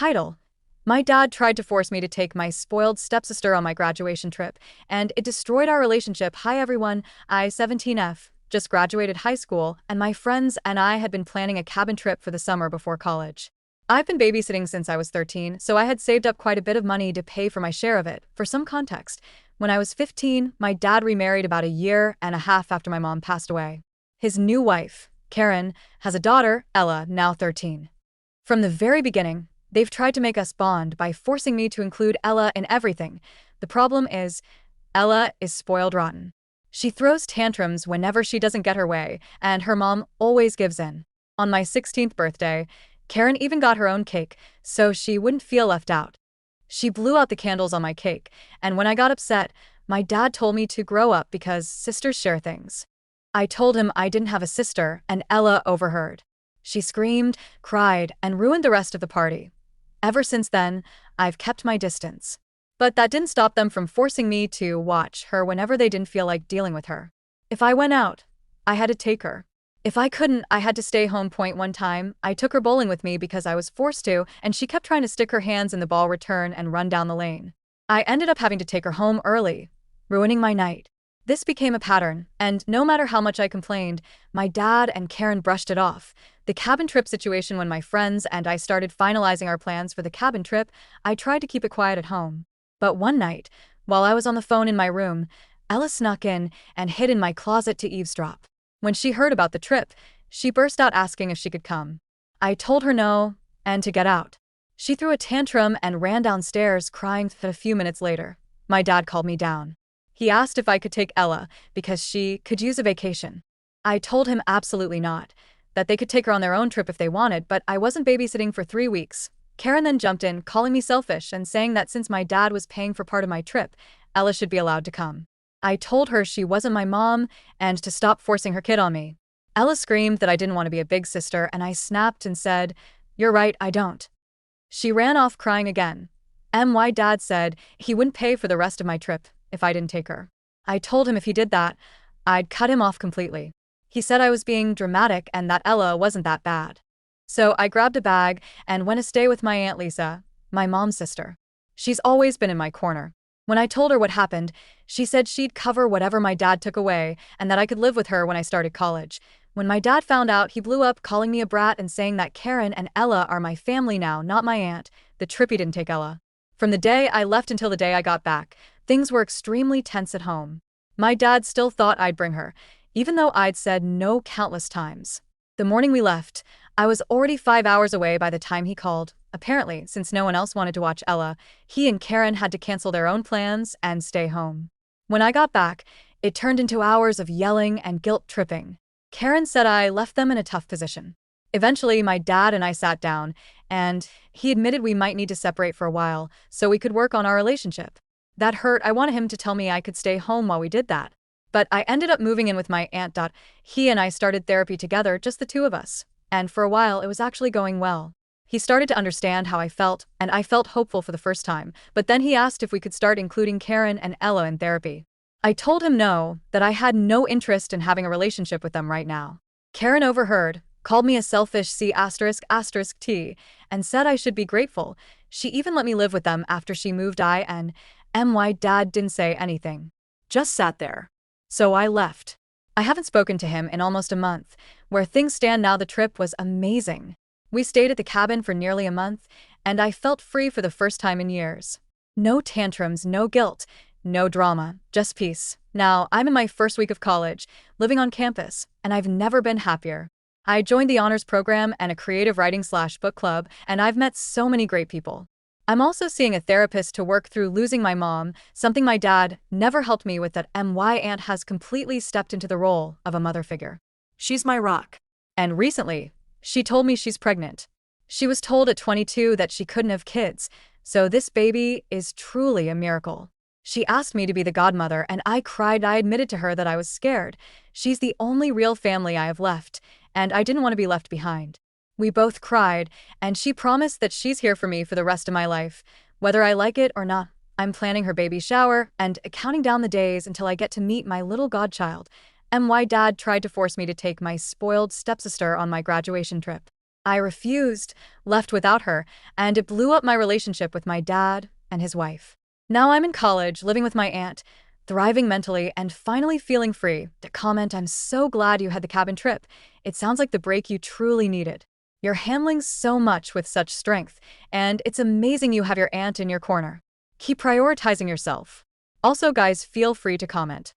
Title: My dad tried to force me to take my spoiled stepsister on my graduation trip, and it destroyed our relationship. Hi everyone, I 17F, just graduated high school, and my friends and I had been planning a cabin trip for the summer before college. I've been babysitting since I was 13, so I had saved up quite a bit of money to pay for my share of it. For some context, when I was 15, my dad remarried about a year and a half after my mom passed away. His new wife, Karen, has a daughter, Ella, now 13. From the very beginning, they've tried to make us bond by forcing me to include Ella in everything. The problem is, Ella is spoiled rotten. She throws tantrums whenever she doesn't get her way, and her mom always gives in. On my 16th birthday, Karen even got her own cake, so she wouldn't feel left out. She blew out the candles on my cake, and when I got upset, my dad told me to grow up because sisters share things. I told him I didn't have a sister, and Ella overheard. She screamed, cried, and ruined the rest of the party. Ever since then, I've kept my distance. But that didn't stop them from forcing me to watch her whenever they didn't feel like dealing with her. If I went out, I had to take her. If I couldn't, I had to stay home. One time, I took her bowling with me because I was forced to, and she kept trying to stick her hands in the ball return and run down the lane. I ended up having to take her home early, ruining my night. This became a pattern, and no matter how much I complained, my dad and Karen brushed it off. The cabin trip situation: when my friends and I started finalizing our plans for the cabin trip, I tried to keep it quiet at home. But one night, while I was on the phone in my room, Ella snuck in and hid in my closet to eavesdrop. When she heard about the trip, she burst out asking if she could come. I told her no, and to get out. She threw a tantrum and ran downstairs crying. A few minutes later, my dad called me down. He asked if I could take Ella because she could use a vacation. I told him absolutely not, that they could take her on their own trip if they wanted, but I wasn't babysitting for 3 weeks. Karen then jumped in, calling me selfish and saying that since my dad was paying for part of my trip, Ella should be allowed to come. I told her she wasn't my mom and to stop forcing her kid on me. Ella screamed that I didn't want to be a big sister, and I snapped and said, "You're right, I don't." She ran off crying again. My dad said he wouldn't pay for the rest of my trip if I didn't take her. I told him if he did that, I'd cut him off completely. He said I was being dramatic and that Ella wasn't that bad. So I grabbed a bag and went to stay with my Aunt Lisa, my mom's sister. She's always been in my corner. When I told her what happened, she said she'd cover whatever my dad took away and that I could live with her when I started college. When my dad found out, he blew up, calling me a brat and saying that Karen and Ella are my family now, not my aunt. The trip, he didn't take Ella. From the day I left until the day I got back, things were extremely tense at home. My dad still thought I'd bring her, even though I'd said no countless times. The morning we left, I was already 5 hours away by the time he called. Apparently, since no one else wanted to watch Ella, he and Karen had to cancel their own plans and stay home. When I got back, it turned into hours of yelling and guilt-tripping. Karen said I left them in a tough position. Eventually, my dad and I sat down, and he admitted we might need to separate for a while so we could work on our relationship. That hurt. I wanted him to tell me I could stay home while we did that. But I ended up moving in with my aunt. He and I started therapy together, just the two of us. And for a while, it was actually going well. He started to understand how I felt, and I felt hopeful for the first time, but then he asked if we could start including Karen and Ella in therapy. I told him no, that I had no interest in having a relationship with them right now. Karen overheard, called me a selfish C***T, and said I should be grateful. She even let me live with them after she moved. My dad didn't say anything. Just sat there. So I left. I haven't spoken to him in almost a month. Where things stand now, the trip was amazing. We stayed at the cabin for nearly a month, and I felt free for the first time in years. No tantrums, no guilt, no drama, just peace. Now, I'm in my first week of college, living on campus, and I've never been happier. I joined the honors program and a creative writing/book club, and I've met so many great people. I'm also seeing a therapist to work through losing my mom, something my dad never helped me with. That my aunt has completely stepped into the role of a mother figure. She's my rock. And recently, she told me she's pregnant. She was told at 22 that she couldn't have kids, so this baby is truly a miracle. She asked me to be the godmother, and I cried. I admitted to her that I was scared. She's the only real family I have left, and I didn't want to be left behind. We both cried, and she promised that she's here for me for the rest of my life, whether I like it or not. I'm planning her baby shower and counting down the days until I get to meet my little godchild. My dad tried to force me to take my spoiled stepsister on my graduation trip. I refused, left without her, and it blew up my relationship with my dad and his wife. Now I'm in college, living with my aunt, thriving mentally, and finally feeling free to comment, "I'm so glad you had the cabin trip. It sounds like the break you truly needed. You're handling so much with such strength, and it's amazing you have your aunt in your corner. Keep prioritizing yourself." Also, guys, feel free to comment.